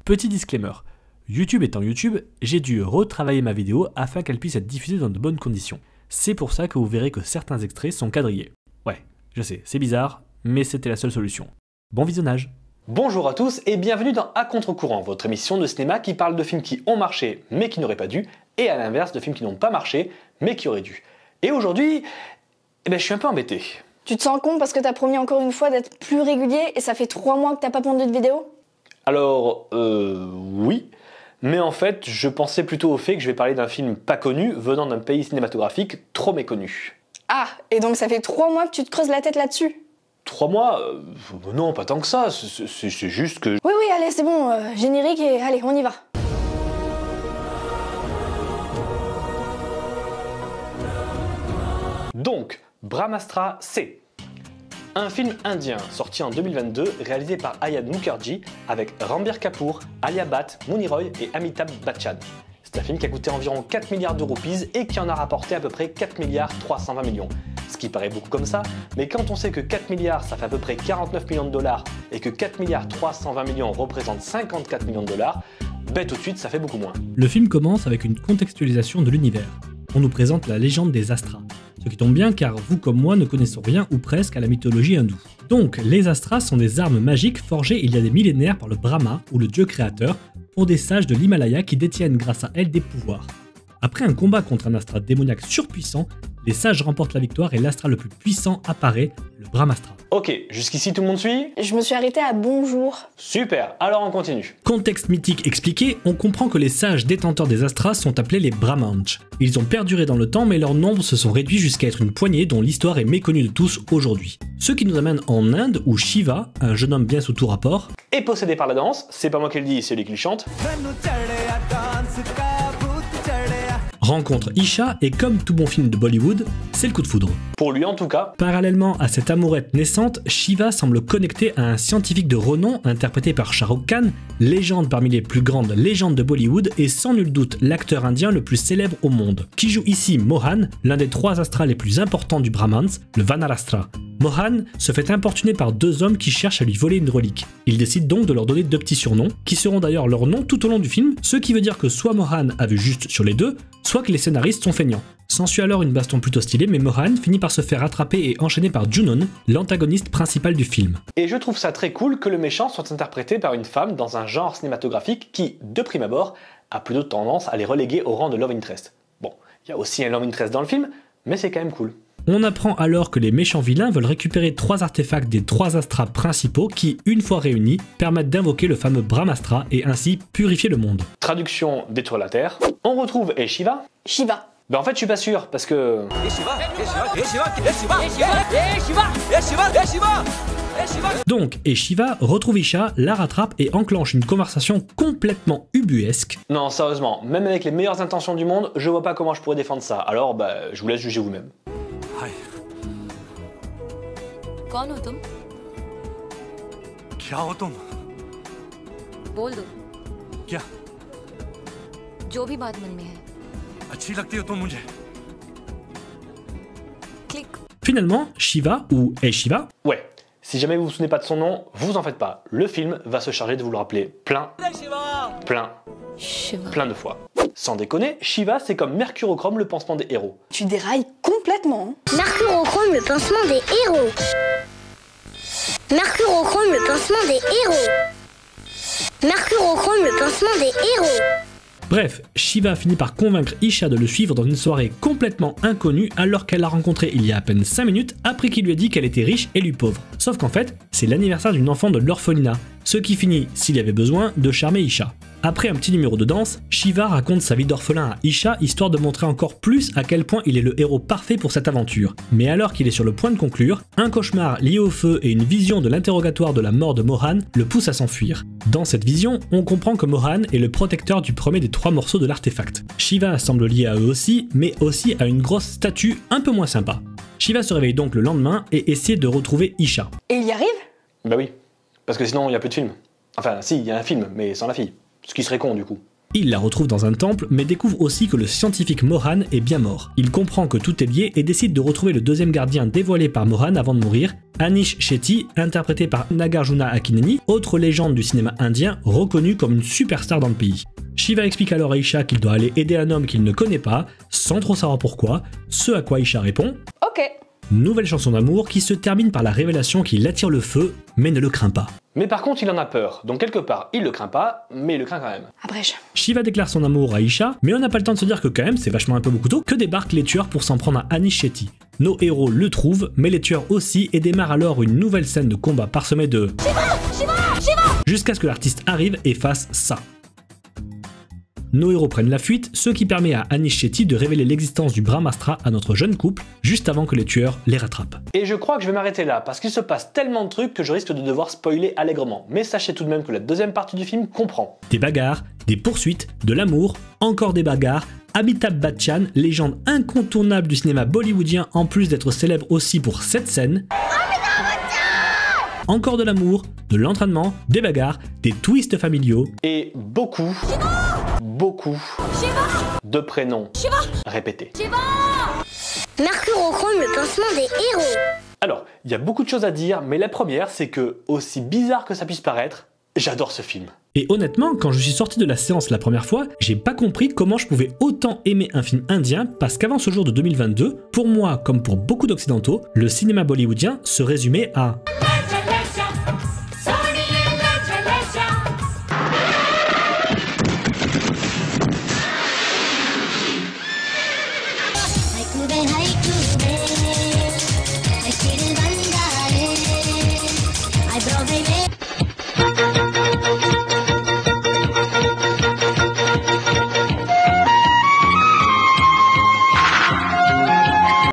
Petit disclaimer, YouTube étant YouTube, j'ai dû retravailler ma vidéo afin qu'elle puisse être diffusée dans de bonnes conditions. C'est pour ça que vous verrez que certains extraits sont quadrillés. Ouais, je sais, c'est bizarre, mais c'était la seule solution. Bon visionnage. Bonjour à tous et bienvenue dans À contre-courant, votre émission de cinéma qui parle de films qui ont marché mais qui n'auraient pas dû, et à l'inverse de films qui n'ont pas marché mais qui auraient dû. Et aujourd'hui, je suis un peu embêté. Tu te sens con parce que t'as promis encore une fois d'être plus régulier et ça fait 3 mois que t'as pas pondu de vidéo? Alors, oui, mais en fait, je pensais plutôt au fait que je vais parler d'un film pas connu venant d'un pays cinématographique trop méconnu. Ah, et donc ça fait 3 mois que tu te creuses la tête là-dessus? 3 mois non, pas tant que ça, c'est juste que... Oui, allez, c'est bon, générique et allez, on y va. Donc, Brahmastra, c'est un film indien sorti en 2022 réalisé par Ayad Mukherjee avec Ranbir Kapoor, Alia Bhatt, Mouni Roy et Amitabh Bachchan. C'est un film qui a coûté environ 4 milliards de roupies et qui en a rapporté à peu près 4 milliards 320 millions. Ce qui paraît beaucoup comme ça, mais quand on sait que 4 milliards ça fait à peu près 49 millions de dollars et que 4 milliards 320 millions représentent 54 millions de dollars, tout de suite ça fait beaucoup moins. Le film commence avec une contextualisation de l'univers. On nous présente la légende des Astras. Ce qui tombe bien car vous comme moi ne connaissons rien ou presque à la mythologie hindoue. Donc les Astras sont des armes magiques forgées il y a des millénaires par le Brahma ou le dieu créateur pour des sages de l'Himalaya qui détiennent grâce à elles des pouvoirs. Après un combat contre un Astra démoniaque surpuissant, les sages remportent la victoire et l'Astra le plus puissant apparaît, le Brahmastra. Ok, jusqu'ici tout le monde suit? Je me suis arrêtée à bonjour. Super, alors on continue. Contexte mythique expliqué, on comprend que les sages détenteurs des Astras sont appelés les Brahmanches. Ils ont perduré dans le temps mais leur nombre se sont réduits jusqu'à être une poignée dont l'histoire est méconnue de tous aujourd'hui. Ce qui nous amène en Inde où Shiva, un jeune homme bien sous tout rapport, est possédé par la danse, c'est pas moi qui le dis, c'est lui qui le chante. Rencontre Isha et comme tout bon film de Bollywood, c'est le coup de foudre. Pour lui en tout cas. Parallèlement à cette amourette naissante, Shiva semble connecté à un scientifique de renom interprété par Shah Rukh Khan, légende parmi les plus grandes légendes de Bollywood et sans nul doute l'acteur indien le plus célèbre au monde, qui joue ici Mohan, l'un des 3 astras les plus importants du Brahmans, le Vanarastra. Mohan se fait importuner par 2 hommes qui cherchent à lui voler une relique. Il décide donc de leur donner 2 petits surnoms, qui seront d'ailleurs leurs noms tout au long du film, ce qui veut dire que soit Mohan a vu juste sur les 2, soit que les scénaristes sont feignants. S'ensuit alors une baston plutôt stylée, mais Mohan finit par se faire attraper et enchaîner par Junon, l'antagoniste principal du film. Et je trouve ça très cool que le méchant soit interprété par une femme dans un genre cinématographique qui, de prime abord, a plutôt tendance à les reléguer au rang de love interest. Bon, il y a aussi un love interest dans le film, mais c'est quand même cool. On apprend alors que les méchants vilains veulent récupérer 3 artefacts des 3 astras principaux qui, une fois réunis, permettent d'invoquer le fameux Brahmastra et ainsi purifier le monde. Traduction détruire la Terre. On retrouve Shiva. Shiva. En fait je suis pas sûr parce que... Donc Shiva retrouve Isha, la rattrape et enclenche une conversation complètement ubuesque. Non sérieusement, même avec les meilleures intentions du monde, je vois pas comment je pourrais défendre ça, alors je vous laisse juger vous-même. कौन हो तुम? क्या हो तुम? बोल दो क्या? जो भी बात मन में है. अच्छी लगती हो तुम मुझे. Clic. Finalement, Shiva ou Shiva, ouais, si jamais vous vous souvenez pas de son nom, vous en faites pas. Le film va se charger de vous le rappeler plein de fois. Sans déconner, Shiva c'est comme Mercurochrome, le pansement des héros. Tu dérailles complètement. Mercurochrome, le pansement des héros. Mercurochrome, le pansement des héros. Mercurochrome, le pansement des héros. Bref, Shiva finit par convaincre Isha de le suivre dans une soirée complètement inconnue alors qu'elle l'a rencontré il y a à peine 5 minutes après qu'il lui a dit qu'elle était riche et lui pauvre. Sauf qu'en fait, c'est l'anniversaire d'une enfant de l'orphelinat, ce qui finit, s'il y avait besoin, de charmer Isha. Après un petit numéro de danse, Shiva raconte sa vie d'orphelin à Isha histoire de montrer encore plus à quel point il est le héros parfait pour cette aventure. Mais alors qu'il est sur le point de conclure, un cauchemar lié au feu et une vision de l'interrogatoire de la mort de Mohan le poussent à s'enfuir. Dans cette vision, on comprend que Mohan est le protecteur du premier des 3 morceaux de l'artefact. Shiva semble lié à eux aussi, mais aussi à une grosse statue un peu moins sympa. Shiva se réveille donc le lendemain et essaie de retrouver Isha. Et il y arrive? Bah oui, parce que sinon il y a plus de film. Enfin si, il y a un film, mais sans la fille. Ce qui serait con du coup. Il la retrouve dans un temple, mais découvre aussi que le scientifique Mohan est bien mort. Il comprend que tout est lié et décide de retrouver le deuxième gardien dévoilé par Mohan avant de mourir, Anish Shetty, interprété par Nagarjuna Akineni, autre légende du cinéma indien reconnue comme une superstar dans le pays. Shiva explique alors à Isha qu'il doit aller aider un homme qu'il ne connaît pas, sans trop savoir pourquoi, ce à quoi Isha répond « Ok ». Nouvelle chanson d'amour qui se termine par la révélation qu'il attire le feu, mais ne le craint pas. Mais par contre, il en a peur, donc quelque part, il le craint pas, mais il le craint quand même. Abrège. Shiva déclare son amour à Isha, mais on n'a pas le temps de se dire que quand même, c'est vachement un peu beaucoup tôt, que débarquent les tueurs pour s'en prendre à Anish Shetty. Nos héros le trouvent, mais les tueurs aussi, et démarre alors une nouvelle scène de combat parsemée de Shiva jusqu'à ce que l'artiste arrive et fasse ça. Nos héros prennent la fuite, ce qui permet à Anish Shetty de révéler l'existence du Brahmastra à notre jeune couple, juste avant que les tueurs les rattrapent. Et je crois que je vais m'arrêter là, parce qu'il se passe tellement de trucs que je risque de devoir spoiler allègrement. Mais sachez tout de même que la deuxième partie du film comprend des bagarres, des poursuites, de l'amour, encore des bagarres, Amitabh Bachchan, légende incontournable du cinéma bollywoodien en plus d'être célèbre aussi pour cette scène. Encore de l'amour, de l'entraînement, des bagarres, des twists familiaux et beaucoup de prénoms répétés. Mercurochrome, le pansement des héros. Alors, il y a beaucoup de choses à dire, mais la première, c'est que, aussi bizarre que ça puisse paraître, j'adore ce film. Et honnêtement, quand je suis sorti de la séance la première fois, j'ai pas compris comment je pouvais autant aimer un film indien, parce qu'avant ce jour de 2022, pour moi, comme pour beaucoup d'occidentaux, le cinéma bollywoodien se résumait à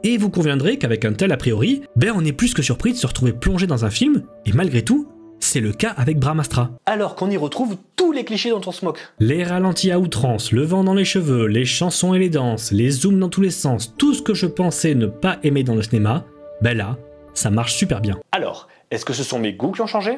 Et vous conviendrez qu'avec un tel a priori, on est plus que surpris de se retrouver plongé dans un film, et malgré tout, c'est le cas avec Brahmastra. Alors qu'on y retrouve tous les clichés dont on se moque. Les ralentis à outrance, le vent dans les cheveux, les chansons et les danses, les zooms dans tous les sens, tout ce que je pensais ne pas aimer dans le cinéma, là, ça marche super bien. Alors, est-ce que ce sont mes goûts qui ont changé?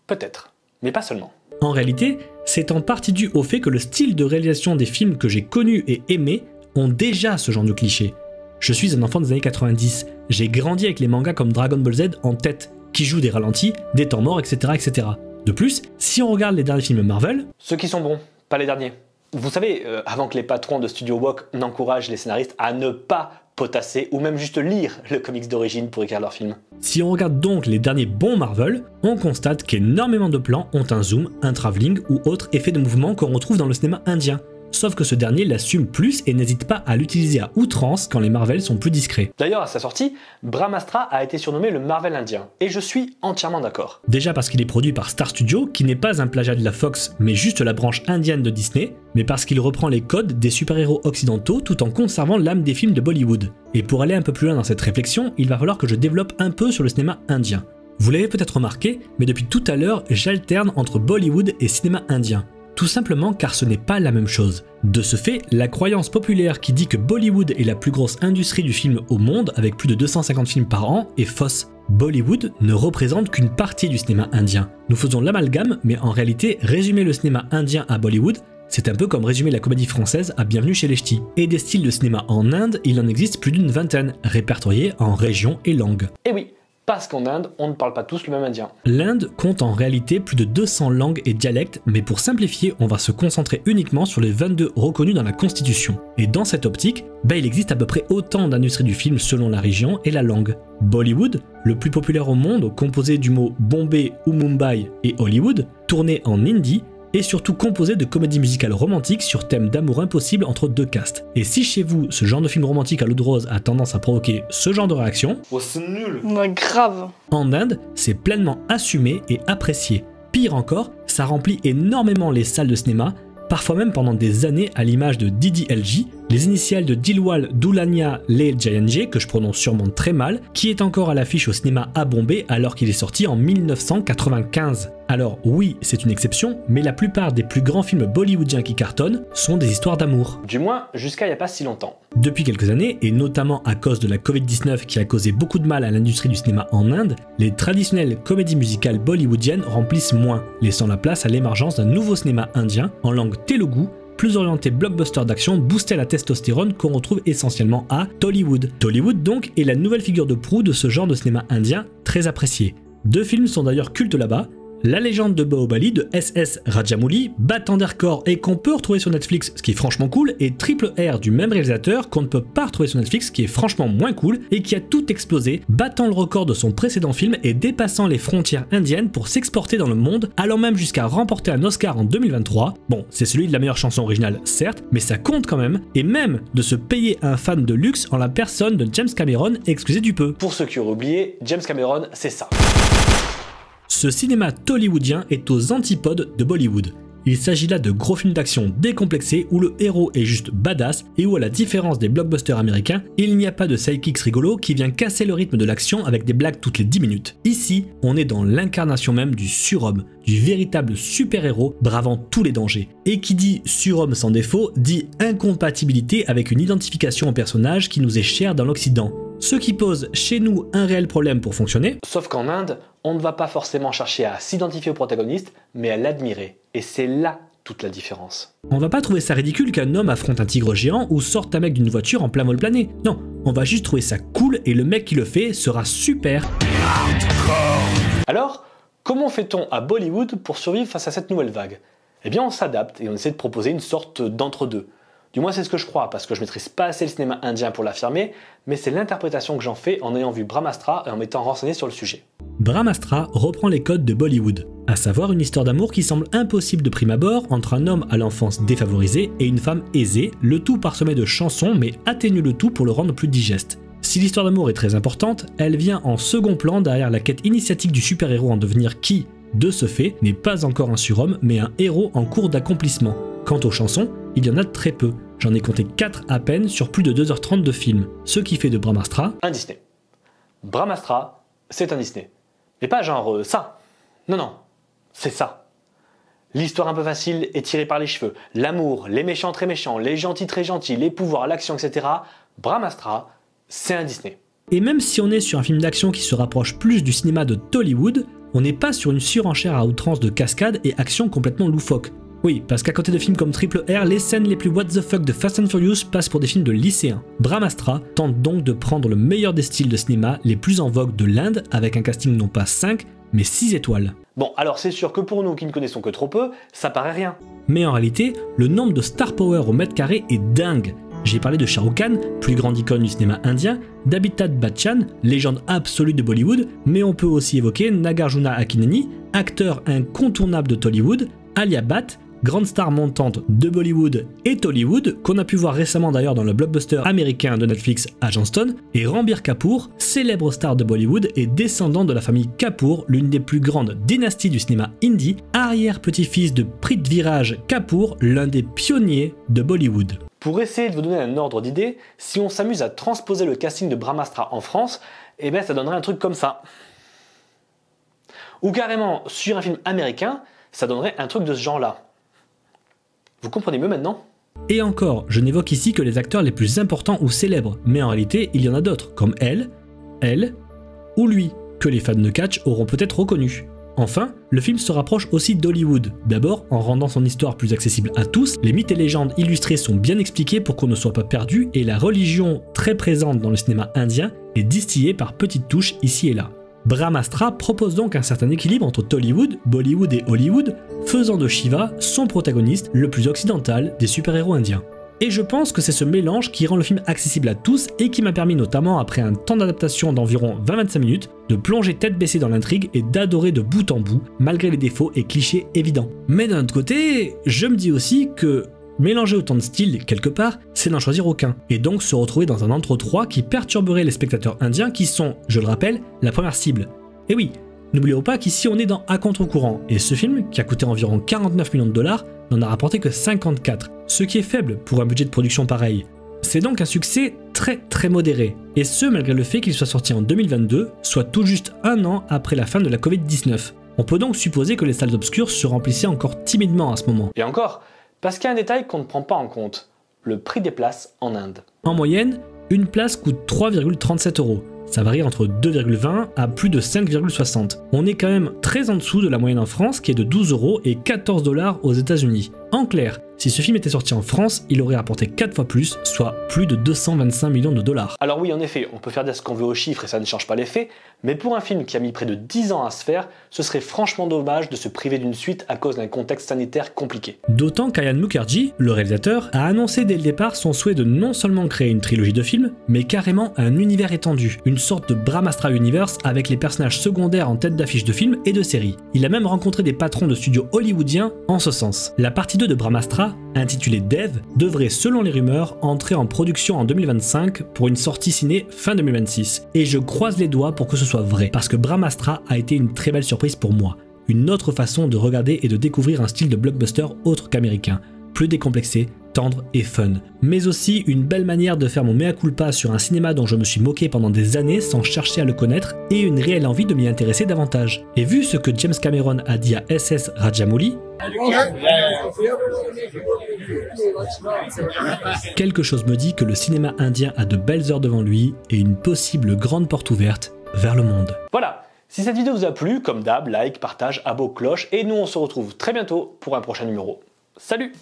Peut-être, mais pas seulement. En réalité, c'est en partie dû au fait que le style de réalisation des films que j'ai connus et aimés ont déjà ce genre de clichés. Je suis un enfant des années 90, j'ai grandi avec les mangas comme Dragon Ball Z en tête, qui jouent des ralentis, des temps morts, etc., etc. De plus, si on regarde les derniers films Marvel... Ceux qui sont bons, pas les derniers. Vous savez, avant que les patrons de Studio Wok n'encouragent les scénaristes à ne pas potasser ou même juste lire le comics d'origine pour écrire leur film. Si on regarde donc les derniers bons Marvel, on constate qu'énormément de plans ont un zoom, un travelling ou autre effet de mouvement qu'on retrouve dans le cinéma indien. Sauf que ce dernier l'assume plus et n'hésite pas à l'utiliser à outrance quand les Marvel sont plus discrets. D'ailleurs, à sa sortie, Brahmastra a été surnommé le Marvel indien, et je suis entièrement d'accord. Déjà parce qu'il est produit par Star Studio, qui n'est pas un plagiat de la Fox, mais juste la branche indienne de Disney, mais parce qu'il reprend les codes des super-héros occidentaux tout en conservant l'âme des films de Bollywood. Et pour aller un peu plus loin dans cette réflexion, il va falloir que je développe un peu sur le cinéma indien. Vous l'avez peut-être remarqué, mais depuis tout à l'heure, j'alterne entre Bollywood et cinéma indien. Tout simplement car ce n'est pas la même chose. De ce fait, la croyance populaire qui dit que Bollywood est la plus grosse industrie du film au monde avec plus de 250 films par an est fausse. Bollywood ne représente qu'une partie du cinéma indien. Nous faisons l'amalgame, mais en réalité, résumer le cinéma indien à Bollywood, c'est un peu comme résumer la comédie française à Bienvenue chez les Ch'tis. Et des styles de cinéma en Inde, il en existe plus d'une vingtaine, répertoriés en régions et langues. Et oui, parce qu'en Inde, on ne parle pas tous le même indien. L'Inde compte en réalité plus de 200 langues et dialectes, mais pour simplifier, on va se concentrer uniquement sur les 22 reconnus dans la Constitution. Et dans cette optique, il existe à peu près autant d'industries du film selon la région et la langue. Bollywood, le plus populaire au monde, composé du mot Bombay ou Mumbai et Hollywood, tourné en hindi, et surtout composé de comédies musicales romantiques sur thème d'amour impossible entre deux castes. Et si chez vous, ce genre de film romantique à l'eau de rose a tendance à provoquer ce genre de réaction, oh c'est nul. Ouais, grave. En Inde, c'est pleinement assumé et apprécié. Pire encore, ça remplit énormément les salles de cinéma, parfois même pendant des années à l'image de Didi LG, les initiales de Dilwal Dulhania Le Jayenge, que je prononce sûrement très mal, qui est encore à l'affiche au cinéma à Bombay alors qu'il est sorti en 1995. Alors oui, c'est une exception, mais la plupart des plus grands films bollywoodiens qui cartonnent sont des histoires d'amour. Du moins, jusqu'à il n'y a pas si longtemps. Depuis quelques années, et notamment à cause de la Covid-19 qui a causé beaucoup de mal à l'industrie du cinéma en Inde, les traditionnelles comédies musicales bollywoodiennes remplissent moins, laissant la place à l'émergence d'un nouveau cinéma indien en langue telugu, plus orienté blockbuster d'action boosté à la testostérone qu'on retrouve essentiellement à Tollywood. Tollywood donc est la nouvelle figure de proue de ce genre de cinéma indien très apprécié. 2 films sont d'ailleurs cultes là-bas, La légende de Bahubali de S.S. Rajamouli, battant des records et qu'on peut retrouver sur Netflix, ce qui est franchement cool, et Triple R du même réalisateur qu'on ne peut pas retrouver sur Netflix, ce qui est franchement moins cool, et qui a tout explosé, battant le record de son précédent film et dépassant les frontières indiennes pour s'exporter dans le monde, allant même jusqu'à remporter un Oscar en 2023. Bon, c'est celui de la meilleure chanson originale, certes, mais ça compte quand même, et même de se payer un fan de luxe en la personne de James Cameron, excusez du peu. Pour ceux qui auraient oublié, James Cameron, c'est ça. Ce cinéma tollywoodien est aux antipodes de Bollywood. Il s'agit là de gros films d'action décomplexés où le héros est juste badass et où, à la différence des blockbusters américains, il n'y a pas de sidekicks rigolo qui vient casser le rythme de l'action avec des blagues toutes les 10 minutes. Ici, on est dans l'incarnation même du surhomme, du véritable super-héros bravant tous les dangers. Et qui dit surhomme sans défaut, dit incompatibilité avec une identification au personnage qui nous est cher dans l'Occident. Ce qui pose chez nous un réel problème pour fonctionner. Sauf qu'en Inde, on ne va pas forcément chercher à s'identifier au protagoniste, mais à l'admirer. Et c'est là toute la différence. On va pas trouver ça ridicule qu'un homme affronte un tigre géant ou sorte un mec d'une voiture en plein vol plané. Non, on va juste trouver ça cool et le mec qui le fait sera super. Alors, comment fait-on à Bollywood pour survivre face à cette nouvelle vague? Eh bien, on s'adapte et on essaie de proposer une sorte d'entre-deux. Du moins c'est ce que je crois, parce que je maîtrise pas assez le cinéma indien pour l'affirmer, mais c'est l'interprétation que j'en fais en ayant vu Brahmastra et en m'étant renseigné sur le sujet. Brahmastra reprend les codes de Bollywood, à savoir une histoire d'amour qui semble impossible de prime abord entre un homme à l'enfance défavorisée et une femme aisée, le tout parsemé de chansons mais atténue le tout pour le rendre plus digeste. Si l'histoire d'amour est très importante, elle vient en second plan derrière la quête initiatique du super-héros en devenir qui, de ce fait, n'est pas encore un surhomme mais un héros en cours d'accomplissement. Quant aux chansons, il y en a très peu. J'en ai compté 4 à peine sur plus de 2h30 de film, ce qui fait de Brahmastra un Disney. Brahmastra, c'est un Disney. Mais pas genre ça. Non, non, c'est ça. L'histoire un peu facile est tirée par les cheveux. L'amour, les méchants très méchants, les gentils très gentils, les pouvoirs, l'action, etc. Brahmastra, c'est un Disney. Et même si on est sur un film d'action qui se rapproche plus du cinéma de Tollywood, on n'est pas sur une surenchère à outrance de cascades et actions complètement loufoques. Oui, parce qu'à côté de films comme Triple R, les scènes les plus what the fuck de Fast and Furious passent pour des films de lycéens. Brahmastra tente donc de prendre le meilleur des styles de cinéma les plus en vogue de l'Inde avec un casting non pas 5, mais 6 étoiles. Bon, alors c'est sûr que pour nous qui ne connaissons que trop peu, ça paraît rien. Mais en réalité, le nombre de star power au mètre carré est dingue. J'ai parlé de Shah Rukh Khan, plus grande icône du cinéma indien, d'Amitabh Bachchan, légende absolue de Bollywood, mais on peut aussi évoquer Nagarjuna Akkineni, acteur incontournable de Tollywood, Alia Bhatt, grande star montante de Bollywood et Tollywood, qu'on a pu voir récemment d'ailleurs dans le blockbuster américain de Netflix Agent Stone, et Ranbir Kapoor, célèbre star de Bollywood et descendant de la famille Kapoor, l'une des plus grandes dynasties du cinéma hindi, arrière-petit-fils de Prithviraj Kapoor, l'un des pionniers de Bollywood. Pour essayer de vous donner un ordre d'idée, si on s'amuse à transposer le casting de Brahmastra en France, eh ben ça donnerait un truc comme ça. Ou carrément, sur un film américain, ça donnerait un truc de ce genre-là. Vous comprenez mieux maintenant ? Et encore, je n'évoque ici que les acteurs les plus importants ou célèbres, mais en réalité, il y en a d'autres, comme elle ou lui, que les fans de catch auront peut-être reconnus. Enfin, le film se rapproche aussi d'Hollywood. D'abord, en rendant son histoire plus accessible à tous, les mythes et légendes illustrés sont bien expliqués pour qu'on ne soit pas perdu, et la religion très présente dans le cinéma indien est distillée par petites touches ici et là. Brahmastra propose donc un certain équilibre entre Tollywood, Bollywood et Hollywood, faisant de Shiva son protagoniste le plus occidental des super-héros indiens. Et je pense que c'est ce mélange qui rend le film accessible à tous et qui m'a permis notamment, après un temps d'adaptation d'environ 20-25 minutes, de plonger tête baissée dans l'intrigue et d'adorer de bout en bout, malgré les défauts et clichés évidents. Mais d'un autre côté, je me dis aussi que mélanger autant de styles, quelque part, c'est n'en choisir aucun, et donc se retrouver dans un entre-trois qui perturberait les spectateurs indiens qui sont, je le rappelle, la première cible. Et oui, n'oublions pas qu'ici on est dans À contre-courant, et ce film, qui a coûté environ 49 millions de dollars, n'en a rapporté que 54. ce qui est faible pour un budget de production pareil. C'est donc un succès très modéré, et ce malgré le fait qu'il soit sorti en 2022, soit tout juste un an après la fin de la Covid-19. On peut donc supposer que les salles obscures se remplissaient encore timidement à ce moment. Et encore, parce qu'il y a un détail qu'on ne prend pas en compte, le prix des places en Inde. En moyenne, une place coûte 3,37 €. Ça varie entre 2,20 à plus de 5,60. On est quand même très en dessous de la moyenne en France qui est de 12 € et 14 $ aux États-Unis. En clair, si ce film était sorti en France, il aurait rapporté 4 fois plus, soit plus de 225 millions de $. Alors oui, en effet, on peut faire dire ce qu'on veut aux chiffres et ça ne change pas les faits, mais pour un film qui a mis près de 10 ans à se faire, ce serait franchement dommage de se priver d'une suite à cause d'un contexte sanitaire compliqué. D'autant qu'Ayan Mukherjee, le réalisateur, a annoncé dès le départ son souhait de non seulement créer une trilogie de films, mais carrément un univers étendu, une sorte de Brahmastra Universe avec les personnages secondaires en tête d'affiche de films et de séries. Il a même rencontré des patrons de studios hollywoodiens en ce sens. La partie 2 de Brahmastra, intitulée Dev, devrait selon les rumeurs entrer en production en 2025 pour une sortie ciné fin 2026. Et je croise les doigts pour que ce soit vrai, parce que Brahmastra a été une très belle surprise pour moi. Une autre façon de regarder et de découvrir un style de blockbuster autre qu'américain, plus décomplexé, tendre et fun. Mais aussi une belle manière de faire mon mea culpa sur un cinéma dont je me suis moqué pendant des années sans chercher à le connaître et une réelle envie de m'y intéresser davantage. Et vu ce que James Cameron a dit à SS Rajamouli, quelque chose me dit que le cinéma indien a de belles heures devant lui et une possible grande porte ouverte vers le monde. Voilà, si cette vidéo vous a plu, comme d'hab, like, partage, abo, cloche, et nous on se retrouve très bientôt pour un prochain numéro. Salut!